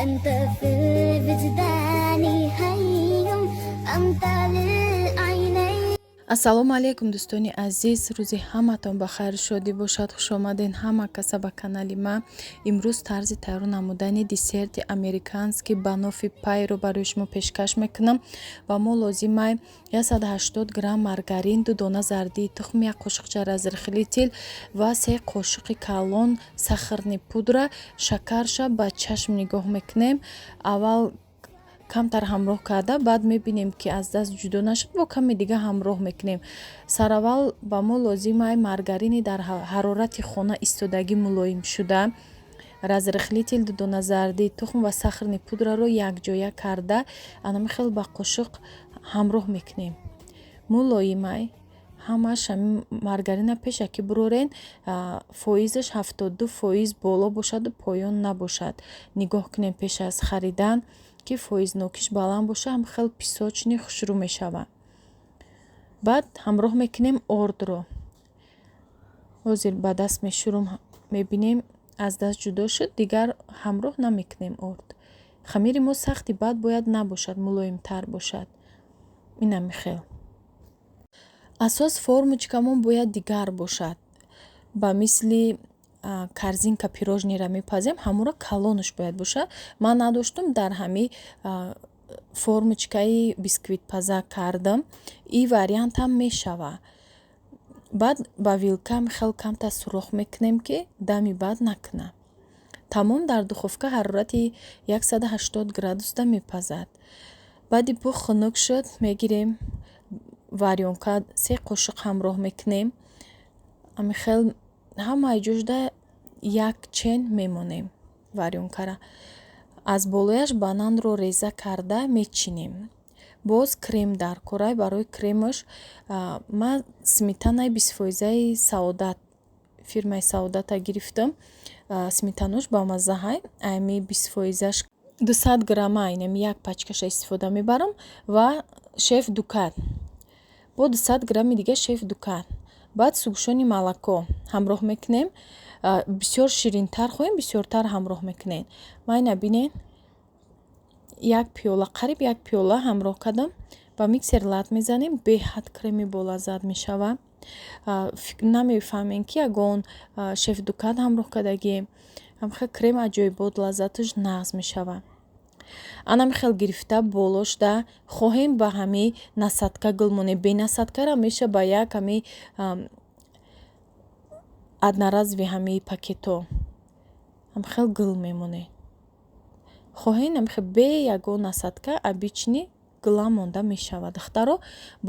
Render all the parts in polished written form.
أنت في الوجدان حي أنت للعينين. ассалому алайкум дӯстони азиз, рӯзи ҳаматон ба хайр шодӣ бошад. хушомаден ҳама каса ба канали ма. имрӯз тарзи тайёр намудани десерти американски ба нофи пайро барои шумо пешкаш мекунам. ва мо лозимай 180 грамм маргарин, 2 дона зардии тухм, 1 қошиқча разрихили тил ва 3 қошиқи калон сахарни пудра, шакарша ба чашм нигоҳ мекунем. аввал камтар ҳамроҳ карда, баъд мебинем ки аз даст ҷудо нашуд, бо каме дига ҳамроҳ мекунем. Сараввал ба мо лозимай маргарини дар ҳарорати хона истодагӣ мулоим шуда, разрихли тил, 2 дона зардии тухм ва сахарни пудраро якҷоя карда анамихел ба қошиқ ҳамроҳ мекунем. Мулоимай ҳамаш ҳамин маргарина пеша ки бурорен фоизаш 72% боло бошаду поён набошад. нигоҳ кунем пеш аз харидан ки фоизнокиш баланд боша, ҳам хел писочни хушрӯ мешава. баъд ҳамроҳ мекунем ордро. ҳозир ба даст мешурум, мебинем аз даст ҷудо шуд, дигар ҳамроҳ намекунем орд. хамири мо сахти баъд бояд набошад, мулоимтар бошад. инамихел асос формочкамон бояд дигар бошад. ба мисли корзинка пирожнира мепазем, ҳамура калонуш бояд бошад. ман надоштум, дар ҳами формочкаи бисквитпаза кардам. И вариантам мешава. баъд ба вилка хел камта сурох мекунем ки дами бад накуна. тамом дар духовка ҳарорати 180 градуста мепазад. баъди пӯ хунук шуд, мегирем варёнка 3 қошиқ ҳамроҳ мекунем. амихел ҳамаи ҷошда як чен мемонем варёнкара. аз болояш бананро реза карда мечинем. боз крем дар корай. барои кремаш ман сметанаи 20% саодат, фирмаи саодата гирифтам. сметанош ба маззаҳай айми 20%-аш 200 грамма айнем як пачкаша истифода мебарам ва шеф дукат бо 200 грамми дига шеф дукат. баъд сугшони молоко ҳамроҳ мекунем. бисёр ширинтар хоҳем, бисёртар ҳамроҳ мекунем. майна бинен як пиёла, қариб як пиёла ҳамроҳ кардам. ба миксер лат мезанем, беҳад креми болаззат мешава. намефаҳмем ки ягон шеф дукат ҳамроҳ кардагием. ҳамхел крем аҷоибот, лаззатуш нағз мешава. анамихел гирифта болошда хоҳем ба ҳами насадка гул монем. бенасадкара меша ба як ҳами одноразови ҳами пакето ҳамхел гул мемонед. хоҳем ҳамхел бе ягон насадка обични гула монда мешавад. духтаро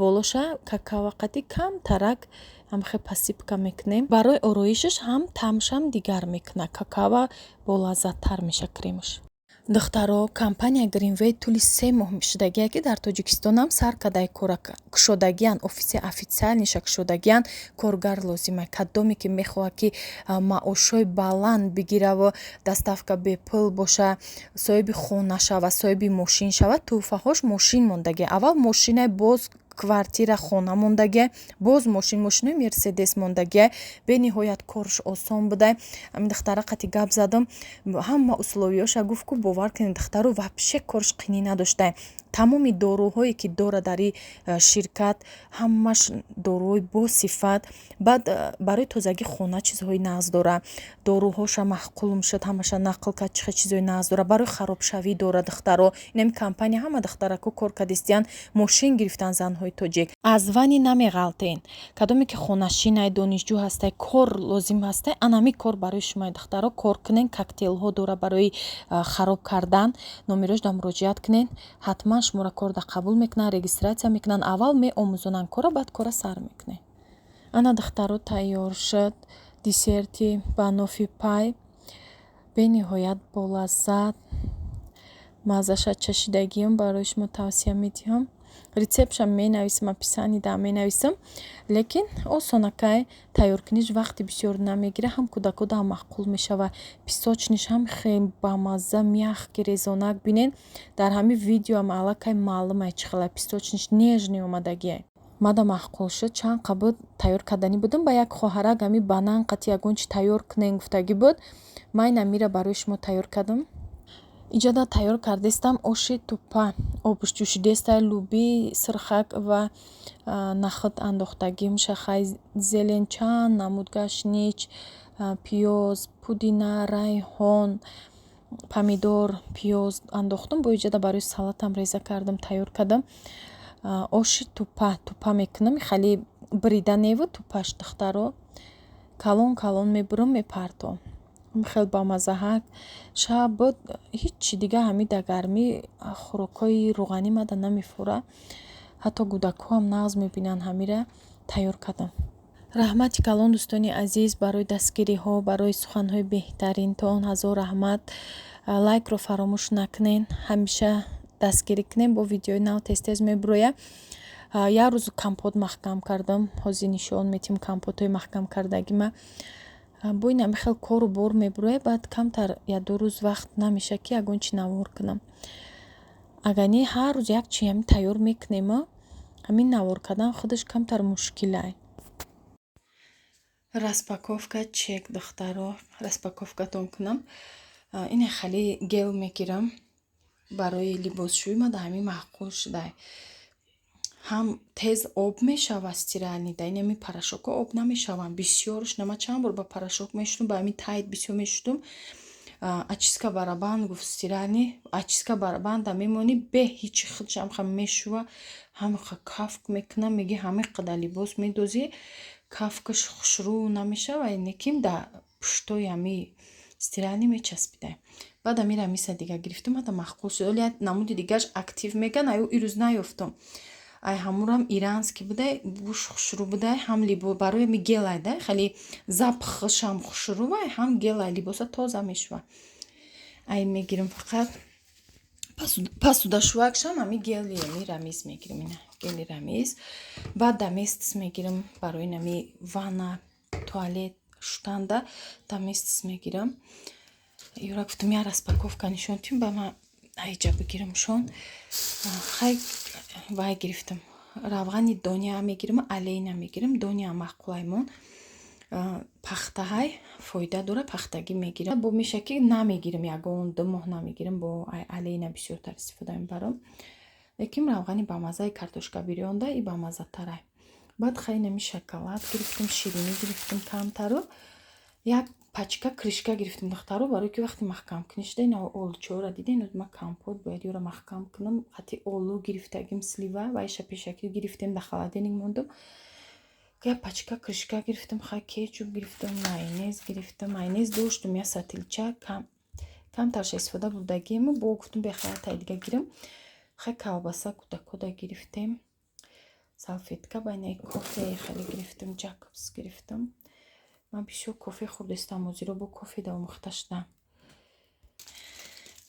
болоша какавақати камтарак ҳамхел посипка мекунем. барои ороишаш ҳам таъмшам дигар мекуна. какава болаззаттар меша кремаш. духтаро компания Greenway тӯли 3 моҳ шудагие ки дар тоҷикистонам сар кадаи кора кушодагиян, офиси официалниша кушодагиян коргар лозимай. кадоме ки мехоҳад ки маошҳои баланд бигираву доставка бепул боша, соҳиби хона шава, соҳиби мошин шава, тӯҳфаҳош мошин мондагия. аввал мошинай боз квартира хона мондагия, боз мошинои мерседес мондагия. бениҳоят корш осон буда. ами духтара қати гап задам, ҳама условиёша гуфт ку бовар кунед духтаро вабше корш қинӣ надошта. тамоми доруҳое ки дора дар ин ширкат ҳамаш доруҳои босифат. баъд барои тозагии хона чизҳои нағз дора. доруҳоша маҳқул мешуд, ҳамаша нақл кард, чихе чизҳои нағз дора. барои харобшавӣ дора духтаро. инами компания ҳама духтарако кор кардистиян, мошин гирифтан занҳои тоҷик. аз вани намеғалтен. кадоме ки хонашинай, донишҷӯ ҳастай, кор лозим ҳастай, анами кор барои шумои духтаро кор кунен. коктейлҳо дора барои хароб кардан. номерошда муроҷиат кунен. ҳатман шуморо корда қабул мекунанд, регистратсия мекунанд. аввал меомӯзонанд кора, баъд кора сар мекунем. ана духтаро тайёр шуд. десерти ба нофи пай бениҳоят болаззат. маззаша чашидагиам барои шумо тавсия медиҳам. рецептшам менависам, описанида менависам. лекин осонакай тайёркуниш вақти бисёр намегира. ҳам кӯдакода ҳам маҳқул мешава. писочниш ҳам хеле бамазза, мягкий, резонак бинен. дар ҳамин видеоам аллакай маълумай чӣ хела писочниш нежный омадагия. мада маҳқул шуд. чанд қабл тайёр карданӣ будам. ба як хоҳарак ҳами банан қати ягон чи тайёр кунен гуфтагӣ буд. май намира барои шумо тайёр кардам. иҷода тайёр кардастам оши туппа, обушҷӯшидастаи лӯби, сирхак ва наход андохтагим, шахай зелен, чанд намуд гашнич, пиёз, пудина, райҳон, помидор, пиёз андохтам. Бо иҷода барои салатам реза кардам, тайёр кардам. Оши туппа мекунам, хеле брида неву туппаш духтаро калон мебурам, мепартом. Хеле бамаззаҳак. Шаб буд ҳичи дига ҳамин да гармӣ хӯрокҳои рӯғанӣ мада намефура. Ҳатто кӯдакҳоам нағз мебинанд. Ҳамира тайёр кардам. Раҳмати калон дӯстони азиз, барои дастгириҳо, барои суханҳои беҳтаринтон ҳазор раҳмат. Лайкро фаромӯш накунед. Ҳамеша дастгирӣ кунем, бо видеои нав тез мебироя. Як рӯз компот маҳкам кардам. Ҳозир нишон метим компотҳои маҳкам кардагима. Бо ин ҳами хел кору бор мебироя. Баъд камтар як ду рӯз вақт намеша ки ягон чи навор кунам. Агар не ҳар рӯз як чи ҳами тайёр мекунем, ҳамин навор кардан худаш камтар мушкилай. Распаковка чек духтаро, распаковкатон кунам. Ин хали гел мегирам барои либосшӯӣ. мада ҳами маъқул шудай. ҳам тез об мешавад стиральни, да ин ҳами порошокҳо об намешаванд. Бисёрш нама чанд бор ба порошок мешудум, ба ҳамин тайд бисёр мешудум. Очистка барабан гуфт стиральни, очистка барабанда мемони бе ҳичи худшам хам мешува. ҳамиқа кафк мекунам, меги ҳамиқада либос медозӣ, кафкаш хушрӯ намешава, лекин да пуштои ҳами стиральни мечаспидай. Баъд амира ҳамиса дига гирифтам, ҳата маъқул шуд. Оли як намуди дигааш актив меган, аю ирӯз наёфтам. Ай ҳамурам иранский будай, буш хушрӯ будай, ҳам либо барои ми гелай да, хали запхшам хушрӯвай, ҳам гелай либоса тоза мешува. Ай мегирим фақат пасудашвакшам ҳами гели ами рамиз мегирим, ина гели рамиз. Баъд даместис мегирим барои нами ванна, туалет шутанда даместис мегирам. Юра гуфтам я распаковка нишонтим, ба ма айҷа бигирам шон. Хай вай гирифтам. Равғани дония мегирам, алейна мегирам. Дония маъқулаймон. Пахтаҳай фоида дора, пахтагӣ мегирам. Бо мешаки намегирам, ягон 2 моҳ намегирам. Бо алейна бисёртар истифода мебарам. Лекин равғани бамазаи картошка бирёнда и бамазатарай. Баъд хай нами шоколад гирифтам, ширинӣ гирифтам камтару. Як пачка кришка гирифтам духтаро, барои ки вақти маҳкам кунишда ин олучаҳоро диден, ма компот бояд ёра маҳкам кунам. Хати олу гирифтагим, слива ва иша пешакӣ гирифтем, да холодильник мондум. Як пачка кришка гирифтам, хай кетчуп гирифтам, майонез гирифтам. Майонез доштум я сатилча, камтарша истифода бурдагиему, бо гуфтам бехаяр тай дига гирам. Хай колбаса кӯдакода гирифтем. Салфетка байнаи кофе хеле гирифтам, Jacobs гирифтам. Ман бисёр кофе хӯрдастам, ҳозиро бо кофе омӯхта шудам.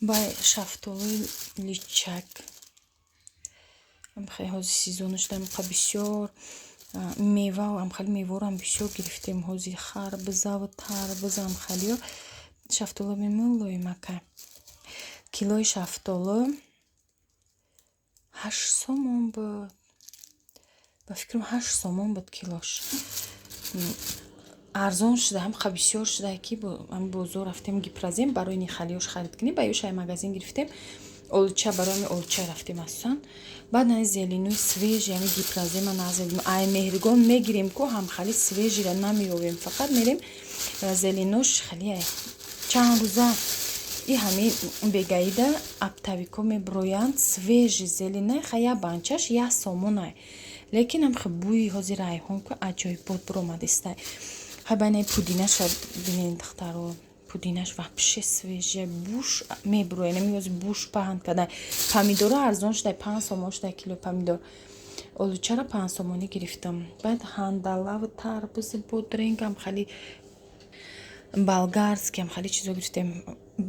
Бай шафтолии личак. Хай ҳозир сезону шуда, ка бисёр мева, амхали меворам бисёр гирифтем. Ҳозир харбуза, тарбуза, амхалиё шафтола мемолои мака. Килои шафтола 8 сомон буд. Ба фикрам 8 сомон буд килош. арзон шуда, ҳамқа бисёр шуда ки ҳами бозор рафтем гипразем барои ин халиёш харид кунем. Ба ёшай магазин гирифтем. Олуча барои ми олуча рафтем асосан. Баъд ҳами зеленуи свежи, ҳами гипразема назедим. Ай меҳригон мегирем ко ҳам хали свежира намеёвем. Фақат мерем зеленуш хали чанд рӯза и ҳами бегаида аптавико меброянд свежи зеленай хая банчаш 1 сомонай. Лекин ҳамқа бӯи ҳозир райҳон ко аҷоибот буромадистай. Хай байнаи пудинаша бинен духтаро. Пудинаш вообще свежа, буш меброя, намиёзи буш паҳн кадай. Помидора арзон шудай, 5 сомон шудай кило помидор. Олучара 5 сомонӣ гирифтам. Баъд ҳандалаву тарбузи бодренгам хали болгарский, ҳам хали чизо гирифтем.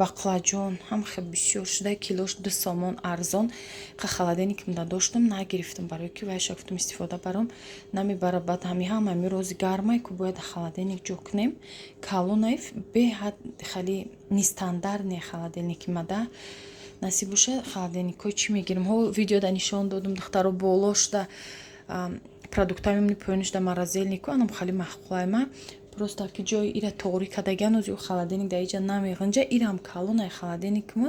Бақлаҷон ҳам хеле бисёр шуда, килош 2 сомон арзон. Ха холодильникам да доштам, нагирифтам барои ки вайша гуфтам истифода барам намебара. Баъд ҳами рози гармай ку бояд холодильник ҷо кунем. Калонай беҳад хали нестандартне холодильники мада. Насиб боша холодильникҳои чӣ мегирам. Ҳо видеода нишон додам духтаро боло шуда продуктами поёни шуда морозильнику, анам хали маъқулайма. просто ки ҷои ира торик кардаган ӯзи холодильник дар иҷа намеғинҷа ирам калонай холодильникму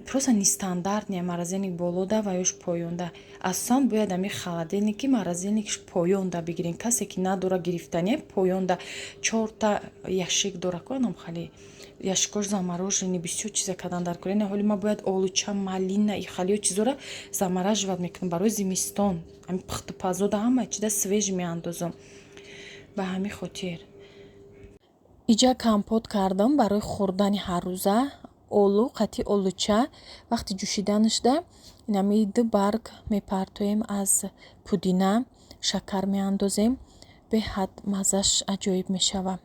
просто нестандарт не морозильник болода ва ёш поёнда асан бояд ами холодильники морозильникиш поёнда бигирен касе ки надора гирифтани поёнда 4 ящик дора кунам хали ящикош заморожени бисёр чиза кардан дар кӯрена ҳоли ма бояд олуча малина и халиё чизора замораживат мекунам барои зимистон ами пухтупазода ҳама чида свеж меандозам ба ҳамин хотир иҷа компот кардам барои хӯрдани ҳаррӯза олу қатъи олуча вақти ҷӯшидан шуда инами 2 барг мепартоем аз пудина шакар меандозем беҳад маззаш аҷоиб мешава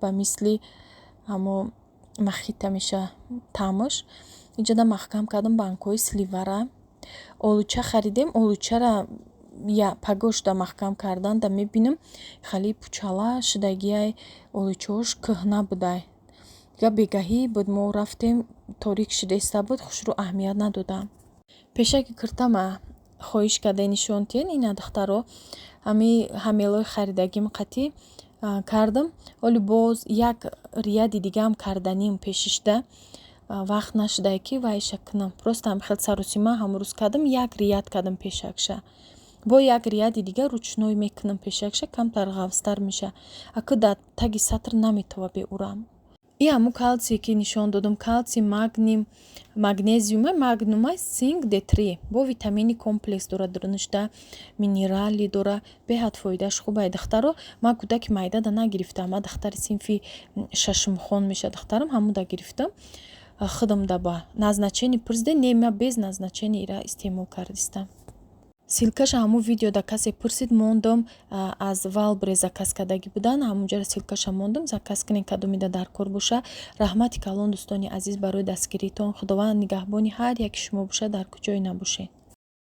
ба мисли ҳамо махита меша таъмаш иҷада маҳкам кардам банкҳои сливара олуча харидем олучара пагошда маҳкам карданда мебинам хали пучала шудагиай олучаош кӯҳна будай га бегаҳӣ буд мо рафтем торик шуда иста буд хушрӯ аҳамият надодам пеша ки киртама хоҳиш кардаи нишонтиен ина духтаро ҳами ҳамелои харидагим қатъи кардам оли боз як рияди дигаам карданим пешишда вақт нашудае ки вайша кунам просто ҳам хел саросима ҳамрӯз кардам як рияд кардам пешакша бо як рияди дига ручной мекунам пешакша камтар ғафстар меша аку дар таги сатр наметава беурам и ҳамун калтсие ки нишон додам калтсий магнезиума магнумай синк d3 бо витамини комплекс дора нушта минерали дора беҳад фоидааш хубай духтаро ма кӯдаки майдада нагирифтам ма духтари синфи шашумхон меша духтарам ҳамуда гирифтам худам даба назначени пурсиде нема без назначени ира истеъмол кардистам силкаша ҳамун видеода касе пурсид мондам аз валбре заказ кардагӣ будан ҳамунҷара силкаша мондам заказ кунем кадомида дар кор боша раҳмати калон дӯстони азиз барои дастгиритон худованд нигаҳбони ҳар яки шумо боша дар куҷое набошед